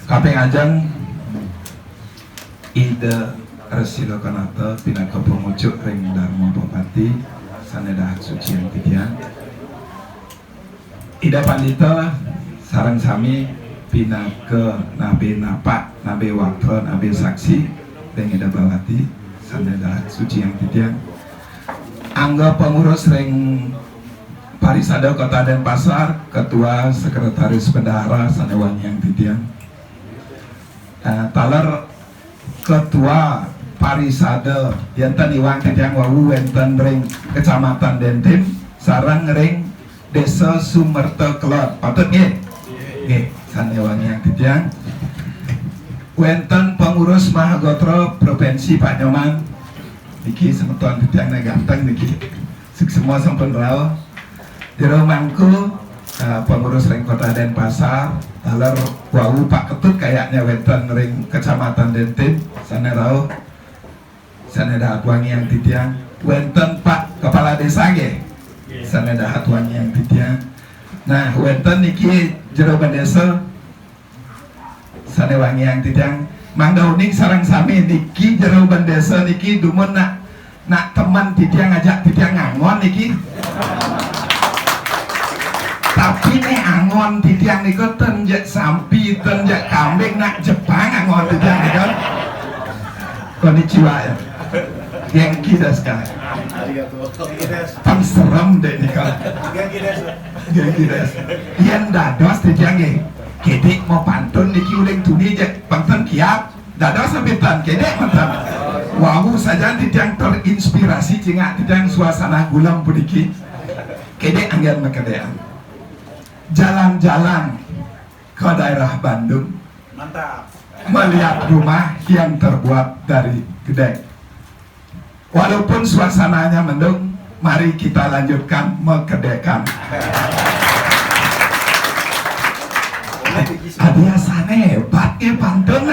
Kaping ajang ide resilo kanata pinaka pemucuk ring Dharma Bapati sanedah suci yang titian ida pandita sareng sami pinaka nabi napak nabi waktu nabi saksi ring ida bawati sanedah suci yang titian angga pengurus ring Parisada Kota Denpasar, Ketua Sekretaris Bendahara Sanewangi yang titian taler Ketua Parisada Yanten Iwang Titiang Wawu Wenten ring Kecamatan Dentim sarang ring Desa Sumerta Kelot patut nggih nggih Sanewangi yang titiang Wenten pengurus Mahagotra Provinsi Pak Nyoman niki semeton titiang ganteng niki semua sampun rao jero mangku pengurus ring Kota Denpasar taler Wawu Pak Ketut kayaknya Wenten ring Kecamatan Dentim sanerau sanedah Wangi yang titiang Wenten Pak Kepala Desa nggih sanedah Wangi yang titiang nah Wenten niki jero desa sanewangi yang titiang mangga uning sareng sami niki jero desa niki dumun nak teman titiang ngajak titiang ngangon niki tapi nih angon titiang niku tenjek sampi tenjek kambing nak Jepang angon titiang niku konnichiwa ya genki desu ka pang serem deh niku genki desu yen dados titiang nggih kedek mau pantun niki uling tuni jek pangten kiap dados sampitan kedek mantap wow saja titiang terinspirasi cingak titiang suasana gulam puniki kedek anggen makedean jalan-jalan ke daerah Bandung mantap melihat rumah yang terbuat dari gedek walaupun suasananya mendung mari kita lanjutkan mekedekan adiasane hebat ya pantun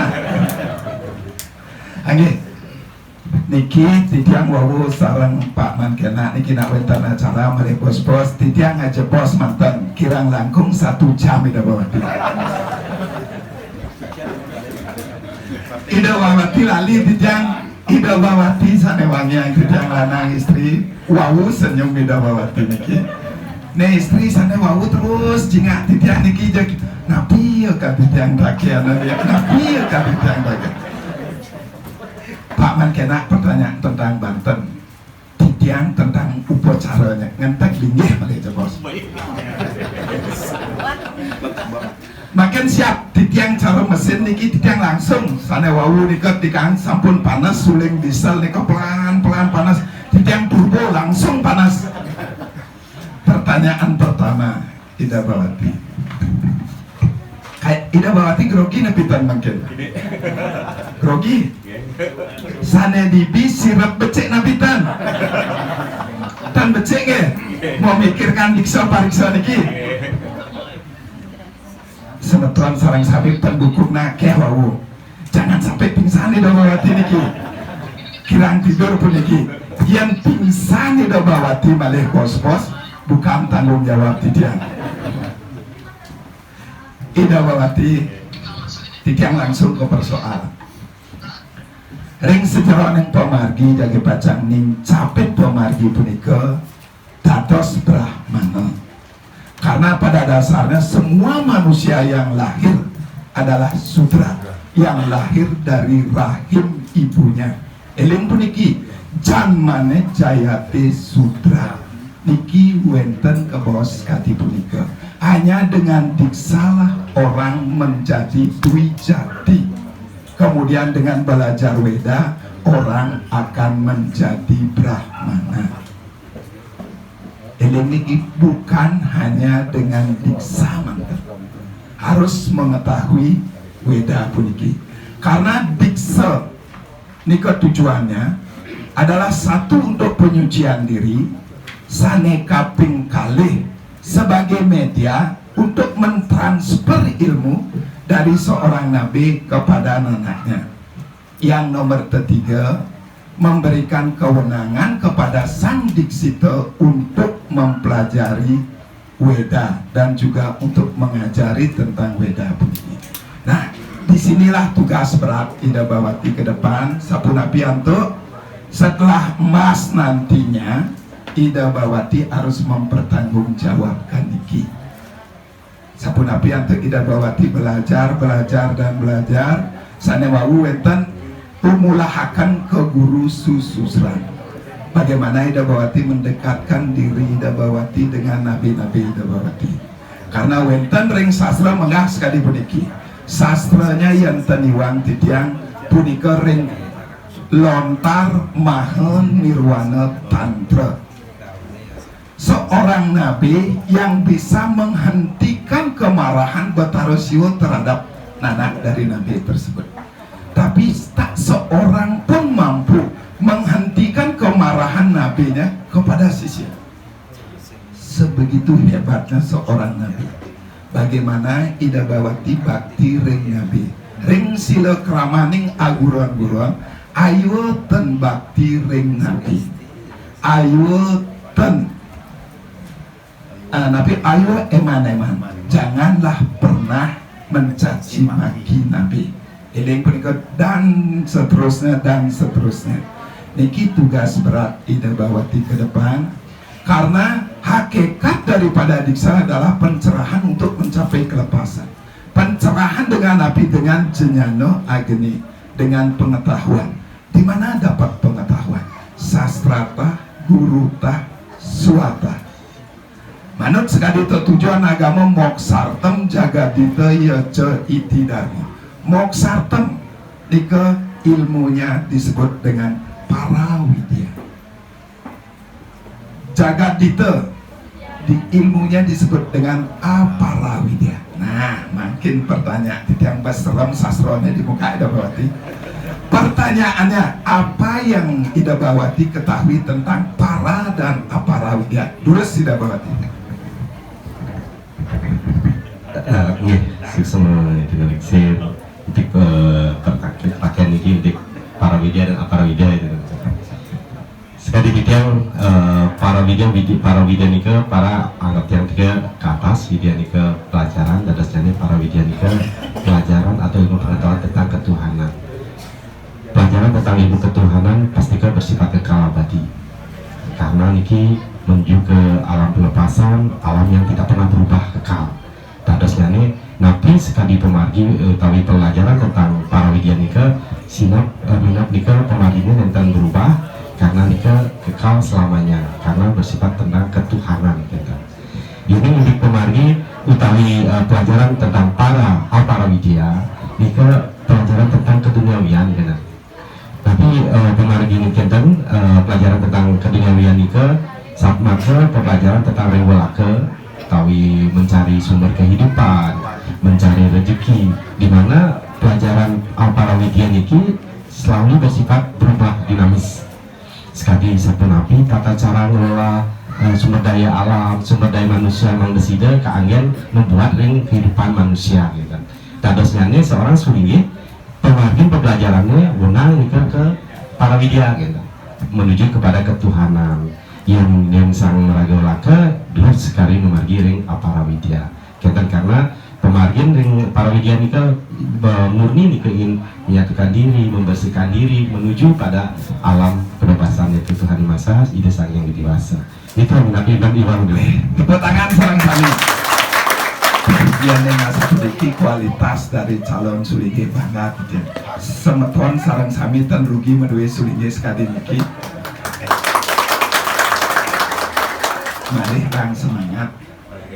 angge niki titiang Wawu sareng Pak Mankena niki nak wenten acara mari bos-bos titiang aja bos manten kirang langkung 1 jam ida bawati ida bawati lali titiang ida bawati sanewangi yang titiang lanang istri Wawu senyum ida bawati niki ne istri sana Wawu terus jingak titiang niki jak napi ya ka titiang rakyat napi ya ka titiang rakyat Pak Mankena pertanyaan tentang Banten titiang tentang upacaranya ngentek linggih makanya bos makin siap titiang cara mesin niki titiang langsung sana Wawu niket dikang sampun panas suling diesel niket pelan-pelan panas titiang turbo langsung panas pertanyaan pertama Ida Bawati kayak Ida Bawati grogi nepitan makin grogi sana dibi sirap becek nabitan tan becek nggih mau mikirkan diksa pariksa niki semetuan sarang sapi pendukung nakeh Wawu jangan sampai pingsan Ida Bawati niki kirang tidur pun niki yang pingsan Ida Bawati malih bos-bos bukan tanggung jawab titiang Ida Bawati titiang langsung ke persoalan ring sejarah ning pamargi jagi bacang ning capit pamargi punika dados Brahmana karena pada dasarnya semua manusia yang lahir adalah sudra yang lahir dari rahim ibunya eling puniki janmane jayate sudra niki wenten ke bos kati punika hanya dengan diksalah orang menjadi dwijati kemudian dengan belajar Weda orang akan menjadi Brahmana ini bukan hanya dengan diksa harus mengetahui Weda puniki karena diksa nika tujuannya adalah satu untuk penyucian diri sane kaping kalih sebagai media untuk mentransfer ilmu dari seorang nabi kepada anaknya. Yang nomor ketiga, memberikan kewenangan kepada sang diksita untuk mempelajari Weda dan juga untuk mengajari tentang Weda ini. Nah, disinilah tugas berat Ida Bawati ke depan. Sapunapianto, setelah emas nantinya Ida Bawati harus mempertanggungjawabkan niki. Sapunapianto Ida Bawati belajar dan belajar. Sanewau wenten umulahakan ke guru sususran. Bagaimana Ida Bawati mendekatkan diri Ida Bawati dengan nabi-nabi Ida Bawati. Karena wenten ring sastra mengah sekali puniki. Sastranya yang teniwang titiang punika ring lontar mahon nirwana tantra. Seorang nabi yang bisa menghentikan kemarahan Batarosio terhadap anak dari nabi tersebut. Tapi tak seorang pun mampu menghentikan kemarahan nabinya kepada sisir. Sebegitu hebatnya seorang nabi. Bagaimana Ida Bawati bakti ring nabi, ring sila kramaning aguruan-guruan, ayo ten bakti ring nabi, ayo ten nabi, ayo eman-eman, janganlah pernah mencaci maki nabi. Eling punika dan seterusnya. Niki tugas berat Ida Bawati ke depan, karena hakikat daripada diksa adalah pencerahan untuk mencapai kelepasan. Pencerahan dengan nabi, dengan jenyano agni, dengan pengetahuan. Di mana dapat pengetahuan? Sastrata, guruta, suata. Manut sekali tujuan agama moksartem jagadita yace itidari. Moksartem nika ilmunya disebut dengan parawidya. Jagadita di ilmunya disebut dengan aparawidya. Nah, makin pertanyaan yang serem sastronya di muka Ida Bawati. Pertanyaannya, apa yang Ida Bawati ketahui tentang para dan aparawidya? Durus Ida Bawati. Iya, semua itu sih untuk pakaian ini untuk parawidya dan aparawidya itu. Sekali bidang parawidya ini ke para anggap yang tiga ke atas, widya ini ke pelajaran, dan dasarnya parawidya ini ke pelajaran atau ilmu pengetahuan tentang ketuhanan. Pelajaran tentang ilmu ketuhanan pastikan bersifat kekal abadi, karena niki menuju ke alam pelepasan, alam yang tidak pernah berubah, kekal. Tadasnya ini nabi sekali pemargi tawi pelajaran tentang parawidya nika sinap minap nika pemarginya tentang berubah, karena nika kekal selamanya, karena bersifat tentang ketuhanan gitu. Ini untuk pemargi utawi pelajaran tentang para parawidya nika pelajaran tentang keduniawian gitu. Tapi pemargi ini tentang pelajaran tentang keduniawian nika saat maka pelajaran tentang rewelake tawi mencari sumber kehidupan, mencari rezeki, di mana pelajaran parawidya niki selalu bersifat berubah dinamis. Sekali sabtu nabi tata cara ngelola sumber daya alam, sumber daya manusia memang desida keanggen membuat ring kehidupan manusia gitu. Tadosnya seorang sulingi pemargin pembelajarannya wenang nika ke parawidya gitu, menuju kepada ketuhanan yang sang meragolaka dulu sekali memargi ring aparawidya kaitan, karena pemargin ring parawidya nika murni nika ingin menyatukan diri, membersihkan diri menuju pada alam kebebasan yaitu Tuhan Masa ide sang yang dewasa. Itu nabi dan iwan dulu. Tepuk tangan sarang kami. Yang ngasih sedikit kualitas dari calon suligi banget gitu. Semeton sarang sami tan rugi medue suligi sekali niki. Mari bang semangat.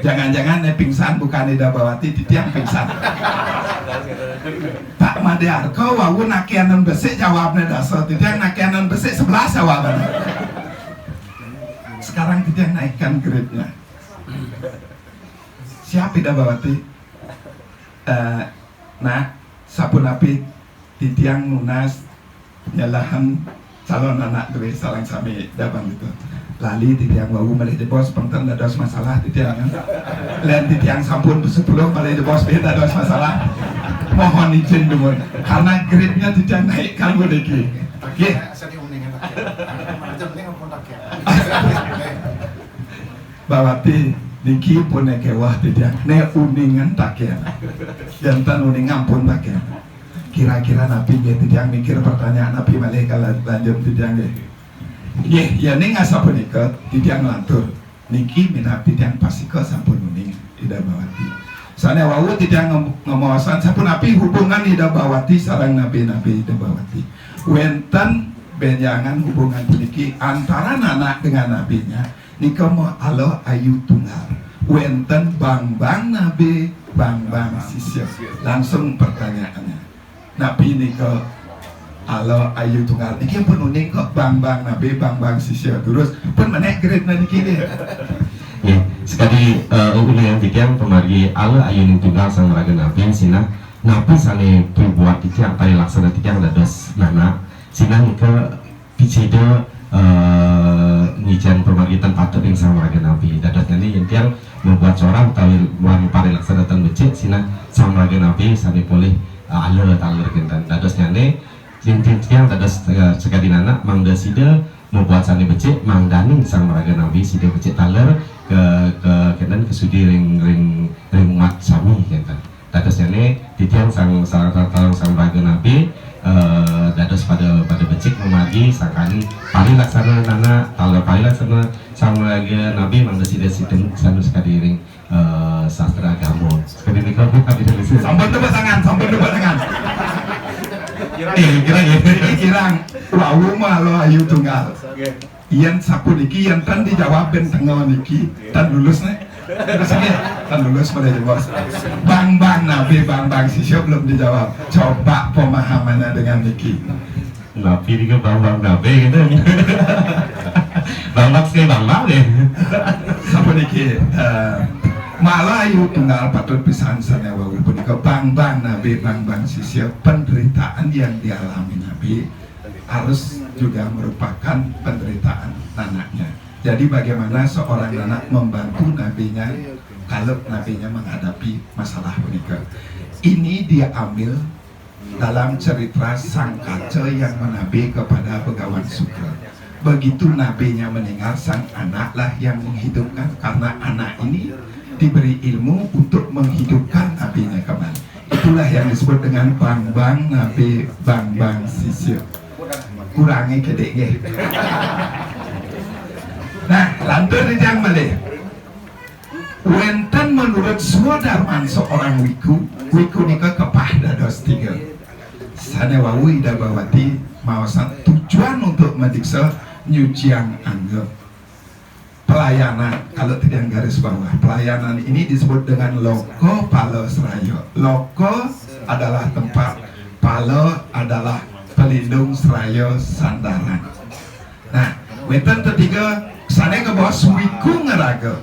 Jangan-jangan pingsan bukan Ida Bawati, titiang pingsan. Pak Madiarko wawu nakianan besik jawabnya dasar, titiang nakianan besik 11 jawabannya. Sekarang titiang naikkan grade-nya. Siap Ida Bawati? Nah, sapunapi titiang munas nyalahan calon anak duwe salang sami dabang itu. Lali titiang wawu malih di bos pengten dados masalah titiang lain titiang sampun 10 malih di bos beda dados masalah, mohon izin dulu karena grade-nya titiang naik kalau lagi. Oke. Bawati niki pun kewah tidak ne uningan takian jantan uningan pun takian kira-kira nabi dia tidak mikir pertanyaan nabi malih kalau lanjut tidak ya ning asa punika tidak ngelantur niki minat tidak pasika sampun uning tidak bawati sana wawu tidak ngemawasan sampun nabi hubungan tidak bawati sarang nabi-nabi tidak bawati wenten benjangan hubungan puniki antara anak dengan nabinya nika mau Allah ayu tunggal wenten bang nabi bang sisya langsung pertanyaannya nabi nika Allah ayu tunggal niki pun unik kok bang nabi bang sisya terus pun menek grade niki deh ya sekali yang tiang pemargi Allah ayu tunggal sang raga nabi sinah nabi sane berbuat tiang tadi laksana tiang dados nana sinah nika picida ngijan pemargitan patut yang sama raga nabi dadasnya ini yang membuat seorang tahu mempari laksanakan becik sina sama raga nabi sampai boleh ala taler kentan dadasnya ini yang dadas sekali nana mangda sida membuat sani becik mangdaning sang raga nabi sida becik taler ke kentan kesudi ring umat sami kentan dadasnya ini titiang sang raga nabi dados pada becik memagi sangkani pari laksana nana taler pari laksana sang raga nabi mangda sida sanu sekali ring sastra agama sekali nikah sampun tepuk tangan kirang wawu malo ayu tunggal iyan sapu niki yang tan dijawab ben tengah niki tan lulus nih terus ini tan lulus pada jawab bang nabi bang sisyo belum dijawab coba pemahamannya dengan niki nabi juga bang nabi gitu bang sih bang deh sapu niki Malayu tunggal patut pisan sanewa punika bang nabi bang sisya penderitaan yang dialami nabi harus juga merupakan penderitaan anaknya. Jadi bagaimana seorang anak membantu nabinya kalau nabinya menghadapi masalah punika. Ini dia ambil dalam cerita sang kaca yang menabi kepada Begawan Sukra. Begitu nabinya meninggal, sang anaklah yang menghidupkan karena anak ini diberi ilmu untuk menghidupkan nabinya kembali. Itulah yang disebut dengan bang nabi bang sisya. Kurangi kedek. Nah, lantur yang malih. Wenten menurut Swadarman seorang wiku nika kepah dados 3. Sanewawu ida bawati mawasan tujuan untuk mediksa nyuciang angga. Pelayanan, kalau tidak garis bawah, pelayanan ini disebut dengan loko palo seraya. Loko adalah tempat, palo adalah pelindung seraya sandaran. Nah, wenten ketiga, sana ke bawah wiku ngeraga.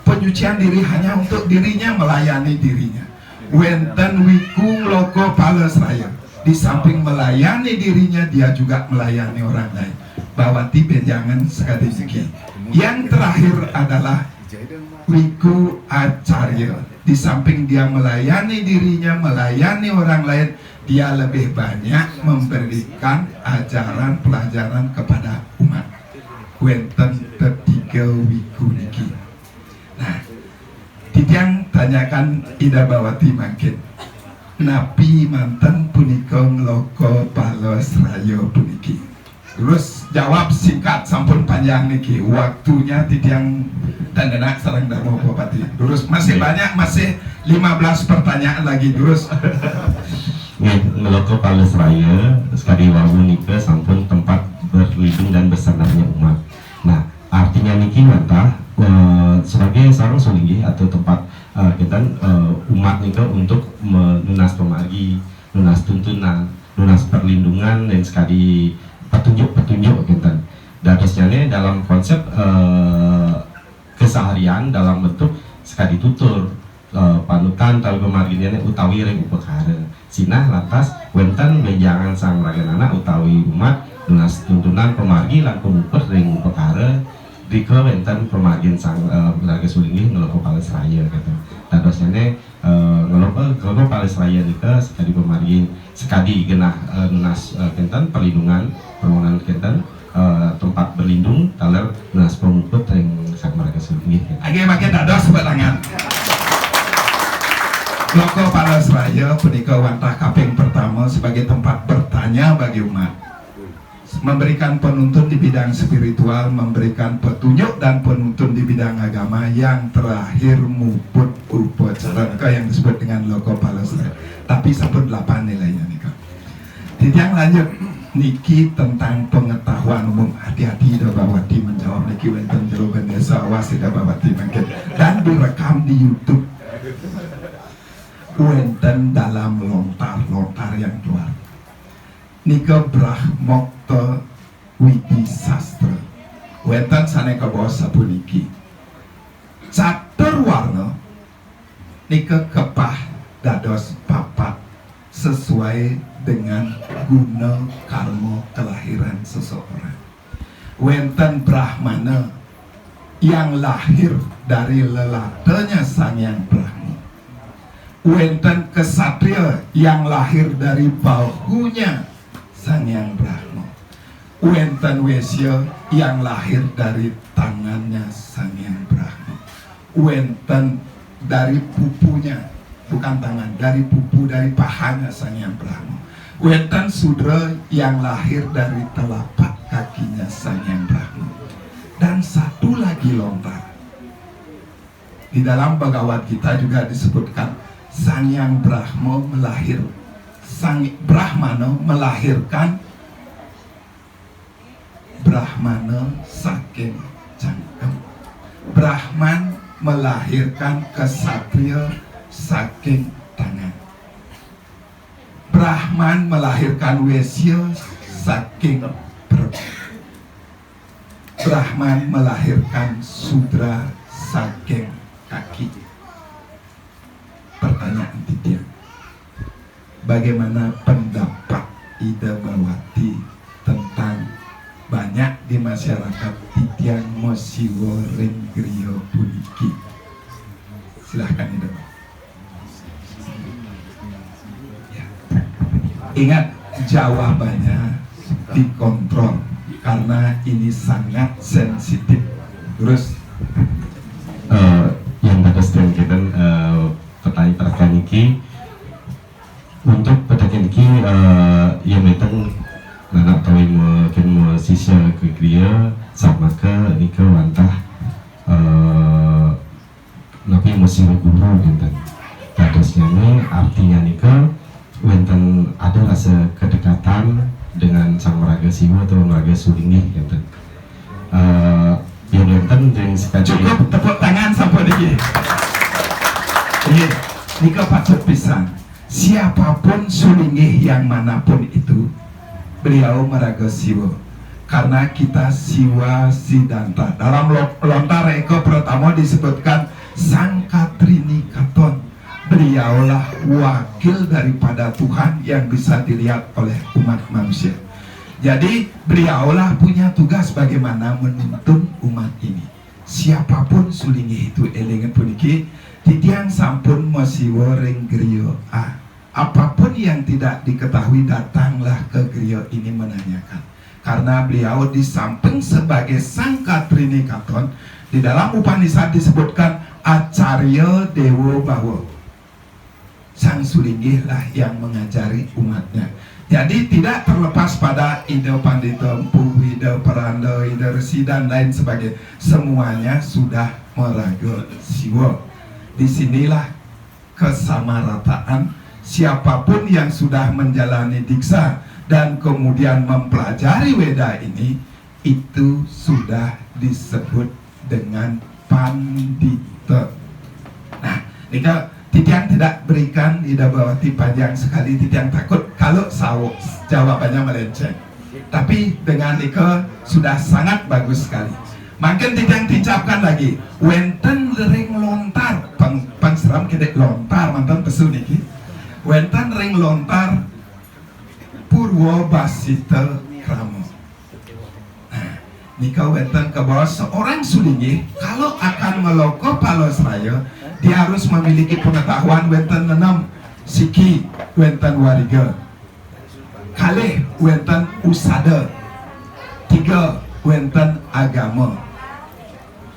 Penyucian diri hanya untuk dirinya, melayani dirinya. Wenten wiku loko palo seraya. Di samping melayani dirinya, dia juga melayani orang lain. Bawati benjangan sekali sedikit. Yang terakhir adalah wiku acarya. Di samping dia melayani dirinya, melayani orang lain, dia lebih banyak memberikan ajaran pelajaran kepada umat. Wenten ketiga wiku niki. Nah, titiang tanyakan Ida Bawati makin. Nabi mantan punika ngloko balos rayo puniki. Terus jawab singkat sampun panjang niki. Waktunya titiang dan denak sareng Darmo Bupati. Terus masih banyak, masih 15 pertanyaan lagi terus. Ngeloko balos raya sekali wawu nika sampun tempat berlindung dan bersandarnya umat. Nah, artinya niki mantah sebagai seorang sulinggi atau tempat kita umat nika untuk menunas pemargi, lunas tuntunan, lunas perlindungan dan sekali petunjuk kita. Dan terusnya dalam konsep keseharian dalam bentuk sekali tutur panutan tahu pemarginya utawi ring upekara. Sinah lantas wenten benjangan sang raganana utawi umat lunas tuntunan pemargi lan pemupet ring upekara. Dika wenten pemargin sang raga sulinggi ngeloko pales raya gitu. Dan terusnya ngeloko pales raya dika sekali pemargin sekali genah lunas kenten perlindungan permohonan kenten tempat berlindung taler lunas pemupet ring sang Maraga Sulinggih. Age makin dados tangan. Loko Palasraya punika wantah kaping pertama sebagai tempat bertanya bagi umat, memberikan penuntun di bidang spiritual, memberikan petunjuk dan penuntun di bidang agama, yang terakhir muput upacara yang disebut dengan Loko Palasraya. Tapi sampun 8 nilainya nika. Yang lanjut niki tentang pengetahuan umum. Hati-hati dah Bawati menjawab niki wonten jero desa, awas tidak Bawati mungkin, dan direkam di YouTube. Wenten dalam lontar-lontar yang keluar nika Brahmokta Widi Sastra wenten saneka bos sapuniki catur warna nika kepah dados papat sesuai dengan guna karma kelahiran seseorang. Wenten Brahmana yang lahir dari lelatanya Sang Yang Brahma. Wenten kesatria yang lahir dari bahunya Sang Yang Brahma. Wenten wesya yang lahir dari tangannya Sang Yang Brahma. Wenten dari pupunya, bukan tangan, dari pupu, dari pahanya Sang Yang Brahma. Wenten sudra yang lahir dari telapak kakinya Sang Yang Brahma. Dan satu lagi lontar. Di dalam Bhagavad Gita juga disebutkan Sang Yang Brahma Sang Brahmana melahirkan Brahmana saking cangkem. Brahman melahirkan kesatria saking tangan. Brahman melahirkan wesya saking perut. Brahman melahirkan sudra saking kaki. Pertanyaan Titian, bagaimana pendapat Ida Bawati tentang banyak di masyarakat Titian Mosiwo Ringgrio puniki? Silahkan Ida. Ya. Ingat, jawabannya dikontrol karena ini sangat sensitif. Terus yang dados kita pertanyaan niki untuk pertanyaan niki yang metang anak tahu mungkin sisya ke kriya sama ke nika wantah napi musim guru gitu. Dadosnya ini artinya nika wenten ada rasa kedekatan dengan Sang Maraga Siwa atau Maraga Sulinggih gitu. Yang wenten yang sekali cukup tepuk tangan sampai di nika patut pisan. Siapapun Sulinggih yang manapun itu, beliau Maraga Siwa. Karena kita Siwa Sidanta. Dalam lontar eko pertama disebutkan Sang Katrini Katon. Beliaulah wakil daripada Tuhan yang bisa dilihat oleh umat manusia. Jadi beliaulah punya tugas bagaimana menuntun umat ini. Siapapun Sulinggih itu elingan puniki Titian sampun Mosiwo ring griya A. Apapun yang tidak diketahui, datanglah ke griya ini menanyakan. Karena beliau di samping sebagai Sang Katrini Katon, di dalam Upanishad disebutkan Acarya Dewa Bawa. Sang Sulinggih lah yang mengajari umatnya. Jadi tidak terlepas pada Ida Pandita Empu, Ida Paranda, Ida Resi dan lain sebagainya. Semuanya sudah Maraga Siwa. Disinilah kesamarataan. Siapapun yang sudah menjalani diksa dan kemudian mempelajari Weda ini, itu sudah disebut dengan pandita. Nah, Nika Titian tidak berikan Ida Bawati panjang sekali. Titian takut kalau jawabannya melenceng. Tapi dengan Nika sudah sangat bagus sekali. Makin Titian dicapkan lagi. Wenten ring lontar pangseram kedek lontar mantan pesu niki. Wenten ring lontar Purwo Basita Kramo. Nah, Nika wenten ke bawah seorang Sulinggih kalau akan meloko Palasraya, dia harus memiliki pengetahuan wenten 6 siki, wenten wariga, kalih wenten usada, 3 wenten agama,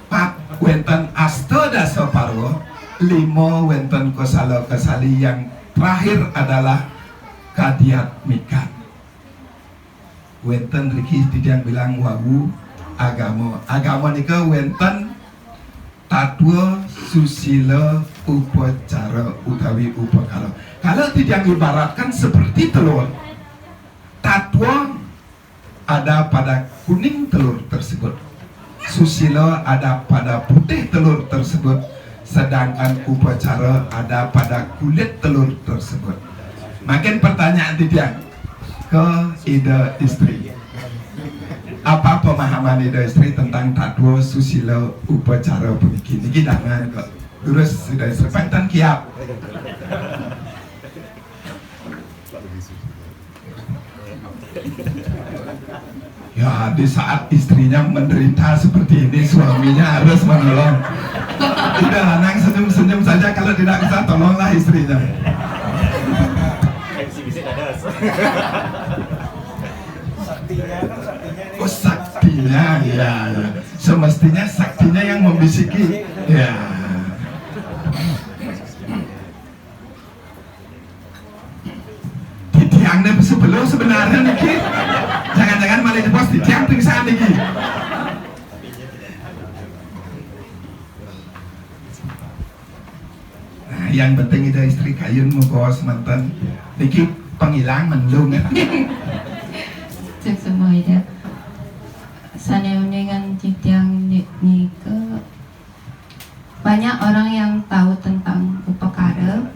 4 wenten asta dasa parwa, 5 wenten kosala kesali, yang terakhir adalah kadiat mikat. Wenten riki tidak bilang wawu agama nika wenten tatwa susila upacara utawi upakara. Kalau tidak ibaratkan seperti telur, tatwa ada pada kuning telur tersebut, susila ada pada putih telur tersebut, sedangkan upacara ada pada kulit telur tersebut. Makin pertanyaan tidak ke ide istri, apa pemahaman ide istri tentang tatwa susila upacara begini? Ini dangan kok terus ide istri pengen kiap. Ya, di saat istrinya menderita seperti ini, suaminya harus menolong. Tidak, lanang senyum-senyum saja, kalau tidak bisa tolonglah istrinya. Oh, saktinya, ya. Semestinya saktinya yang membisiki, ya. Tiangnya sebelum sebenarnya nih, jangan-jangan malah di pos tiang pingsan nih. Nah, yang penting itu istri kayun mau bawa semantan, niki penghilang menlung ya. Cek semua itu. Saneuningan tiang ni ke banyak orang yang tahu tentang upakara,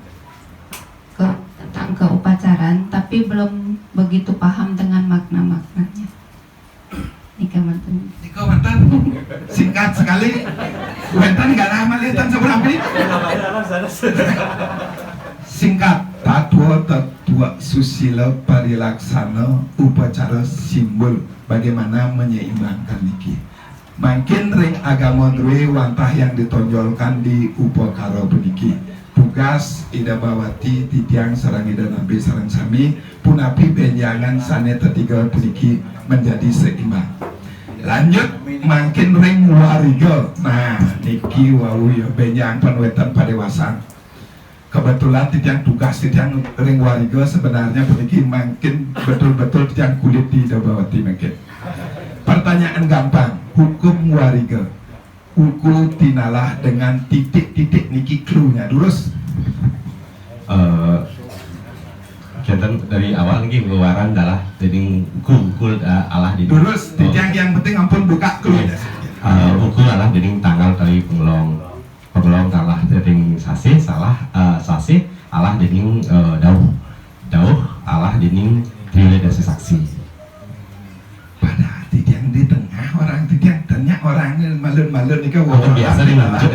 tentang keupacaran, tapi belum begitu paham dengan makna-maknanya. Nika mantan singkat sekali, wentan nggak lama liatan seberapa. Singkat, tatwa tetua susila parilaksana upacara simbol bagaimana menyeimbangkan niki. Makin ring agama duwe wantah yang ditonjolkan di upakara puniki. Tugas ida bawati titiang sarang ida nabi sarang sami punapi benjangan sane tetiga puniki menjadi seimbang. Lanjut makin ring wariga. Nah niki wau ya benjang penwetan padewasan. Kebetulan titiang tugas titiang ring wariga sebenarnya puniki makin betul-betul titiang kulit di ida bawati makin. Pertanyaan gampang, hukum wariga. Uku tinalah dengan titik-titik niki clue-nya durus. Kita dari awal lagi pengeluaran adalah jadi uku alah di durus titik yang penting ampun buka clue-nya. Uku alah jadi tanggal dari pengelong alah jadi sasi salah sasi alah jadi dauh alah jadi triledasi saksi. Pada titik yang di tengah orang titik yang tanya orangnya malun-malun nih kan biasa di lanjut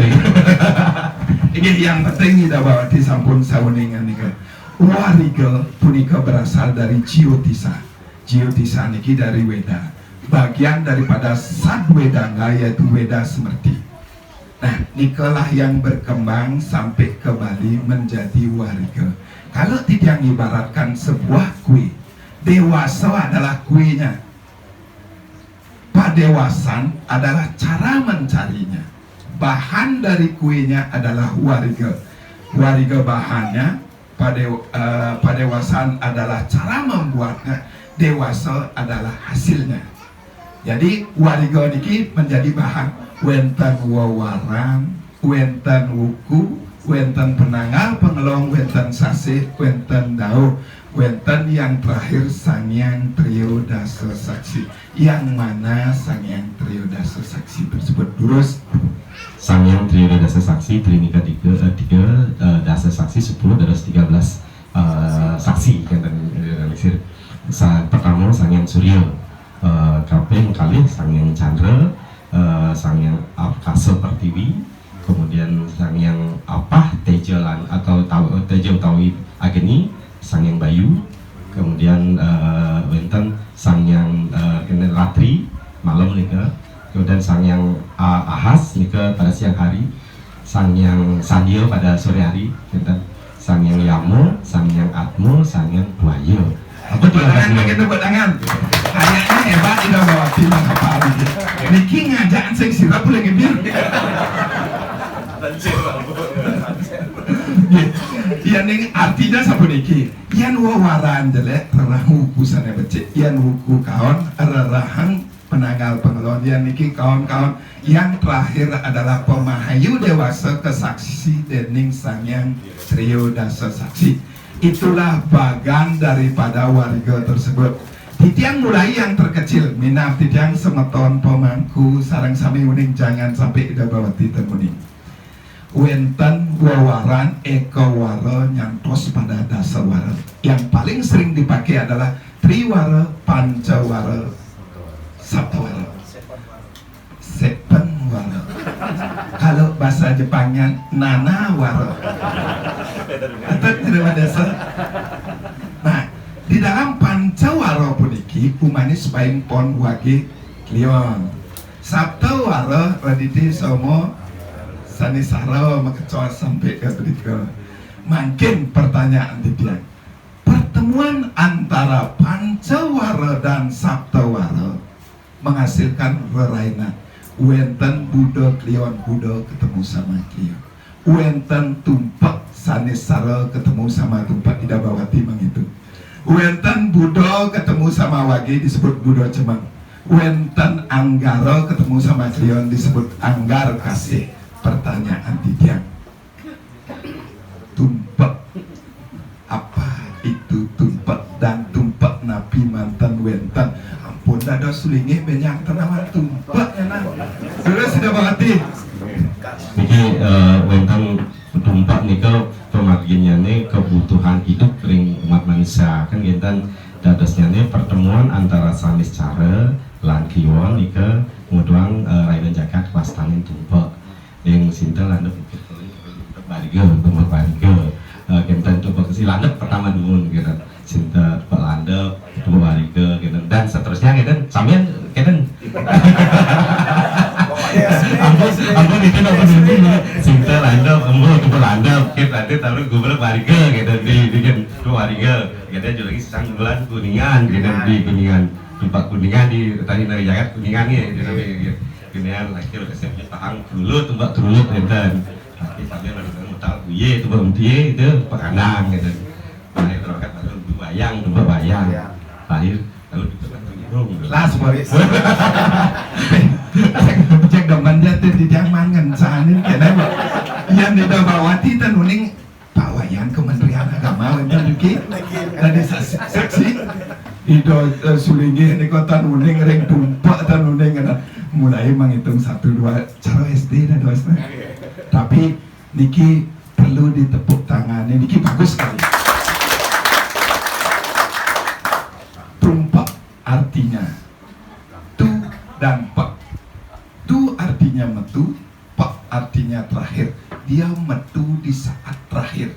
ini yang penting tidak bawa di sampun sauningan nih kan. Wariga punika berasal dari Jiotisa. Jiotisa niki dari Weda, bagian daripada Sadwedanga yaitu Weda Semerti. Nah nikalah yang berkembang sampai ke Bali menjadi wariga. Kalau tidak ibaratkan sebuah kue, dewasa adalah kuenya, padewasan adalah cara mencarinya. Bahan dari kuenya adalah wariga. Wariga bahannya, padewasan adalah cara membuatnya, dewasa adalah hasilnya. Jadi wariga niki menjadi bahan wenten wawaran, wenten wuku, wenten penanggal pengelong, wenten sasih, wenten dauh, wenten yang terakhir Sangyang Triyodasa Saksi. Yang mana Sangyang Triyodasa Saksi tersebut durus? Sangyang Triyodasa Saksi Trinika 3 dasa saksi 10 dari 13 saksi yang terrealisir. Pertama Sangyang Surya, kaping kali Sangyang Chandra, Sangyang Akasa Pertiwi, kemudian Sangyang Tejalan atau Teja Utawi Agni, Sangyang Bayu, kemudian wenten Sangyang Ratri malam nika, kemudian Sangyang Ahas nika pada siang hari, Sangyang Sandio pada sore hari, wenten Sangyang Yamo, Sangyang Atmo, Sangyang Buaya. Apa tuh tangan pakai tepuk tangan. Kayaknya hebat tidak bawa tim apa ini. Niki ngajak sing sirap boleh ngebir. Iya nih artinya sapu niki. Yan wawaran jelek rerahu kusane becik. Yan wuku kaon rerahang penanggal pengelon. Yan niki kawan-kawan yang terakhir adalah pemahayu dewasa kesaksi dening sangyang trio dasa saksi. Itulah bagan daripada warga tersebut. Titiang mulai yang terkecil, minaf titiang semeton pemangku sarang sami uning jangan sampai ida bawati temuning. Wenten wawaran ekawara nyantos pada dasar wara. Yang paling sering dipakai adalah triwara, pancawara, saptawara, sepenwara. Kalau bahasa Jepangnya nanawara. Atau tidak dasar. Nah, di dalam pancawara puniki umanis paing pon wage klion. Saptawara radite somo sanisara makecoa sampai ke berikut. Makin pertanyaan dia. Pertemuan antara pancawara dan saptawara menghasilkan rerainan. Wenten Buddha klion Buddha ketemu sama klion. Wenten tumpak sanisara ketemu sama tumpak idabawati mengitu. Wenten Buddha ketemu sama wage disebut Buddha cemang. Wenten Anggara ketemu sama klion disebut Anggar kasih. Pertanyaan tiga, tumpak apa itu tumpak dan tumpak napi mantan wenten? Ampun dada sulingi banyak tanaman tumpak ya nah. Sudah bawati. Niki wenten tumpak nika pemagiannya kebutuhan hidup ring umat manusia kan gentan dadosnya pertemuan antara sanis cara lan kiwon nika nguduang raidan jagat wastanin tumpak yang sintel landep bariga untuk bariga gentan tumpak si landep pertama dulu gitu sintel landep tumpak bariga gitu dan seterusnya gitu samian gitu ampun itu apa dulu sintel landep tumpak landep gitu nanti tahu gue bilang bariga gitu di tumpak bariga gitu juga lagi sang bulan kuningan gitu di kuningan tumpak kuningan di tadi dari jagat kuningan ya gitu kemudian lagi resepnya tahang dulu tumbak dulu dan lagi sambil lakukan metal buye tumbak buye itu pekandang gitu lahir terokat baru bayang tumbak bayang lahir lalu tumbak turung Las Boris. Cek dongman jatuh di jangan ngensanin kena pak. Yang di bawati tanuning pawayan Kementerian Agama wenten iki tadi saksi ido sulingi ini kota nuning ring tumpak tanuning mulai menghitung 1, 2 cara SD dan 2 SD. Tapi niki perlu ditepuk tangan. Niki bagus sekali. Tumpak artinya tu dan pak. Tu artinya metu, pak artinya terakhir. Dia metu di saat terakhir.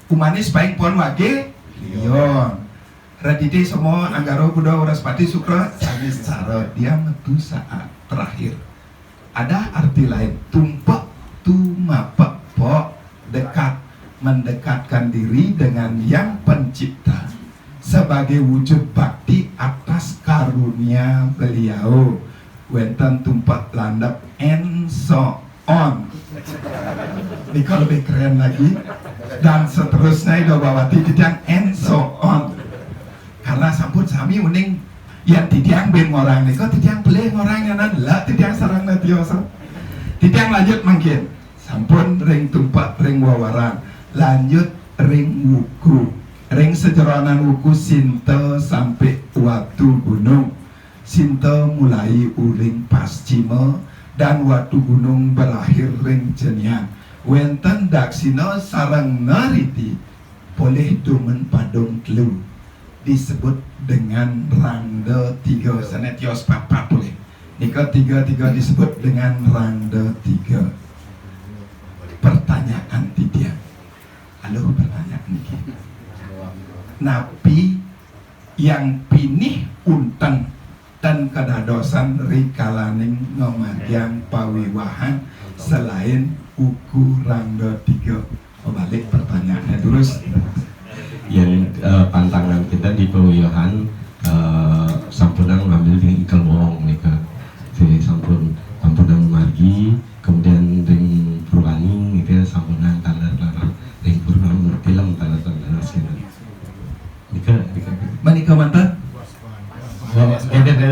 Umanis paling pon wage lion. Radite semua Anggaro Buddha Waraspati Sukra sanis cara dia metu saat terakhir. Ada arti lain tumpak tu mapak pok dekat mendekatkan diri dengan yang pencipta sebagai wujud bakti atas karunia beliau. Wenten tumpak landap and so on. Ini kalau lebih keren lagi dan seterusnya itu bawati titiang and so on. Karena sampun sami uning yang titiang ben orang nih kok titiang beli orang yang lah titiang sarang natioso titiang lanjut mungkin sampun ring tumpak ring wawaran lanjut ring wuku ring sejeronan wuku sinta sampai watu gunung sinta mulai uring pascima dan watu gunung berakhir ring jenian wenten daksina sarang nariti boleh dumen padung telu disebut dengan rangda 3 sanetios papa boleh nika 3 disebut dengan rangda 3. Pertanyaan tidiang halo pertanyaan niki napi yang pinih unteng dan kedadosan rikalaning ngomadiang pawiwahan selain uku rangda 3 balik pertanyaannya terus yang pantangan kita di Pawiwahan sampunang ngambil di ingkal wong nika sampunang margi kemudian ring purwani gitu sampunang talar ring purwani film talar sini nika Manika mantan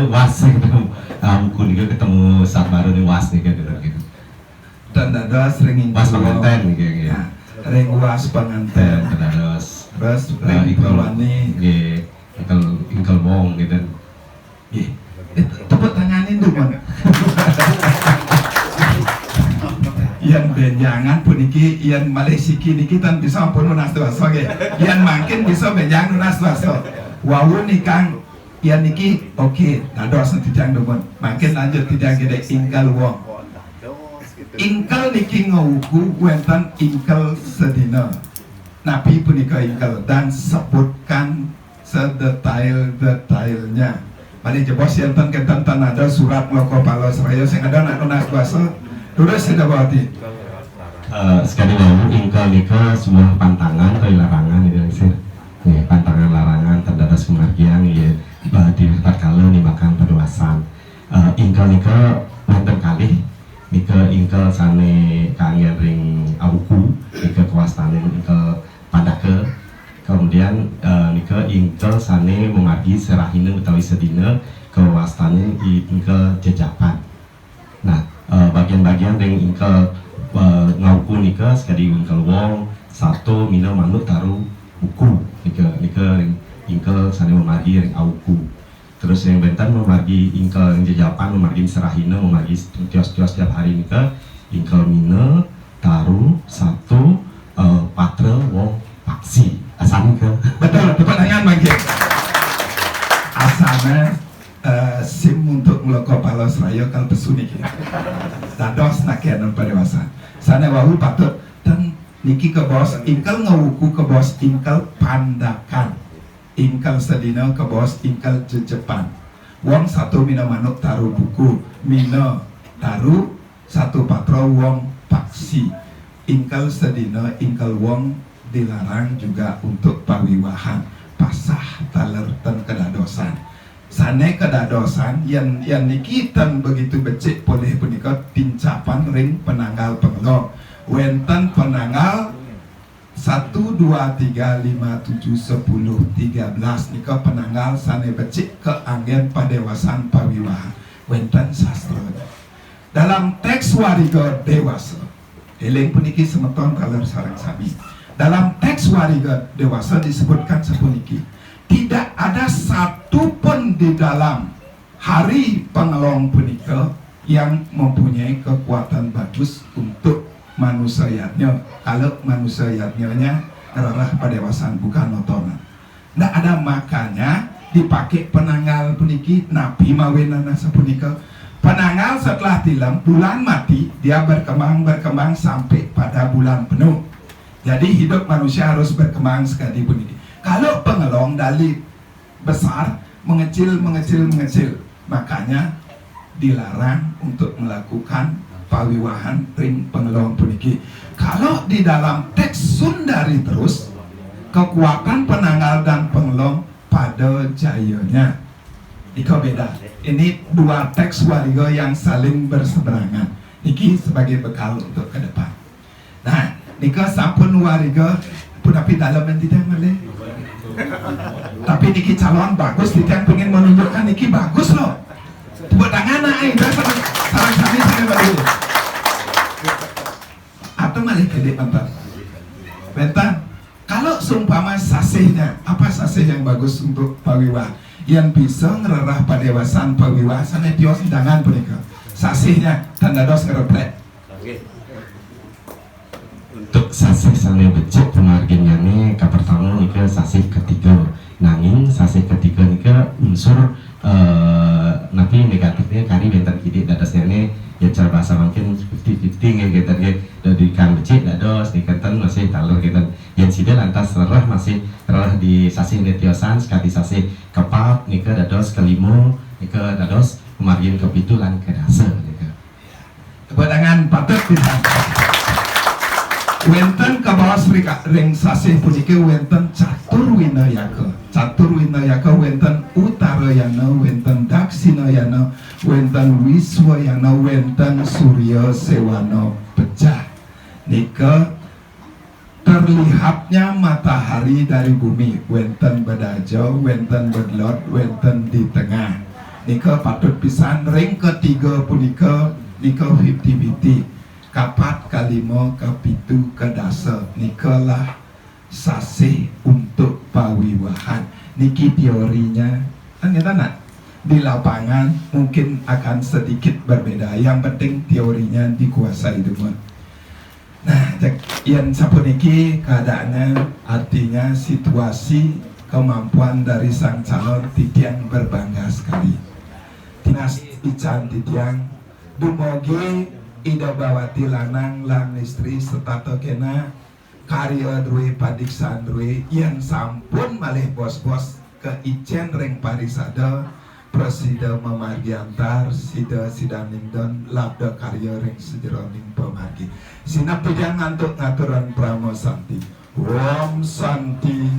was ketemu buku nika ketemu saat baru nih was nika gitu dan dados ring was pengantin nika gitu ring was pengantin terus ring purwani ingkal wong gitu tepuk tanganin dulu man. Yang benjangan puniki, yang Malaysia niki tan bisa pun lunas tuaso ge. Yang makin bisa benjang lunas tuaso. Wawu nikang, yang niki oke, dados tidang dukun. Makin lanjut tidang gede ingkal wong. Ingkal niki ngawuku wenten ingkal sedina. Nabi punika ingkal dan sebutkan sedetail-detailnya. Mari jebos yang kentan ada surat Loko Palos Raya sing ada nak lunas kuasa. Terus sudah berarti. Sekali lagi ingkal nika sebuah pantangan atau larangan itu sih. Ya, pantangan larangan terdadas kemargian ya di tatkala nimakan perluasan. Ingkal nika wonten kalih nika ingkal sane kangen ring auku nika kewastane ingkal padake. Kemudian nika ingkal sane memargi serahina utawi sedina kewastane ingkal jejapan. Nah, bagian-bagian ring ingkal ngauku nika sekali ingkal wong satu mina manut taruh buku nika ring ingkal sane memargi ring auku. Terus yang bentan memargi ingkal yang jejapan memargi serahina memargi tios-tios tiap hari nika ingkal mina taruh satu patra wong paksi. Asana ke? Betul, pertanyaan bangkit. Asana SIM untuk Loko Palos Raya kal pesu niki. Dados nakianan padewasa. Sana wahu patut dan niki ke bos ingkal ngawuku ke bos ingkal pandakan. Ingkal sedina ke bos ingkal jejepan. Wong satu mina manuk taruh buku, mina taruh satu patra wong paksi. Ingkal sedina ingkal wong dilarang juga untuk pawiwahan pasah taler ten kedadosan sane kedadosan yang niki ten begitu becik boleh punika tincapan ring penanggal pengelong wenten penanggal 1, 2, 3, 5, 7, 10, 13 nika penanggal sane becik keanggen padewasan pawiwahan wenten sastra dalam teks wariga dewasa eling puniki semeton taler sareng sami. Dalam teks wariga dewasa disebutkan sepuniki tidak ada satu pun di dalam hari pengelong punika yang mempunyai kekuatan bagus untuk manusianya. Kalau manusianya adalah padewasan bukan notonan. Tidak ada makanya dipakai penanggal puniki Nabi mawenana sepunika. Penanggal setelah tilam bulan mati dia berkembang sampai pada bulan penuh. Jadi hidup manusia harus berkembang sekali bunyi. Kalau pengelong dari besar mengecil, makanya dilarang untuk melakukan pawiwahan ring pengelong puniki. Kalau di dalam teks Sundari terus kekuatan penanggal dan pengelong pada jayanya. Itu beda. Ini dua teks wariga yang saling berseberangan. Ini sebagai bekal untuk ke depan. Nah, nika sampun wariga tapi dalam dan tidak malih. Tapi niki calon bagus, tidak pengen menunjukkan niki bagus loh. Tepuk tangan aing, salam sami sampai berdua. Atau malih gede bentar. Bentar. Kalau seumpama sasihnya, apa sasih yang bagus untuk pawiwah? Yang bisa ngererah padewasan pawiwah sana tios hidangan punika. Sasihnya tanda dos ngereplek. Untuk sasih sane becik pemarginnya nih pertama nika sasih ketiga nanging sasih ketiga nika unsur napi negatifnya kari bentar kidi dadasnya nih ya cara bahasa mungkin 50-50 gitu dari kan becik dados di kenten masih talur gitu yang sida lantas serah masih serah di sasih netiosan sekali sasih kepat nika dados kelima nika dados pemargin kepitulan kedasa nika Tepuk tangan patut bisa. Wenten kabawas ring sasih puniki wenten catur winayaka wenten utarayana wenten daksinayana wenten wiswayana wenten surya sewana pecah nika terlihatnya matahari dari bumi wenten bedajo wenten bedlot wenten di tengah nika patut pisan ring ketiga punika nika 50-50 kapat kalimo kapitu kedasa nikalah sasih untuk pawiwahan niki teorinya kan kita nak di lapangan mungkin akan sedikit berbeda yang penting teorinya dikuasai dulu. Nah yang sapuniki keadaannya artinya situasi kemampuan dari sang calon titiang berbangga sekali dinas ican titiang dumogi ida bawati lanang lang istri serta kena karya drui padiksan drui yang sampun malih bos-bos ke Ijen ring parisada presida memargi antar sida sidaningdon labda karya ring sejeroning pemargi sinap tidak ngantuk ngaturan pramo santi Om Santi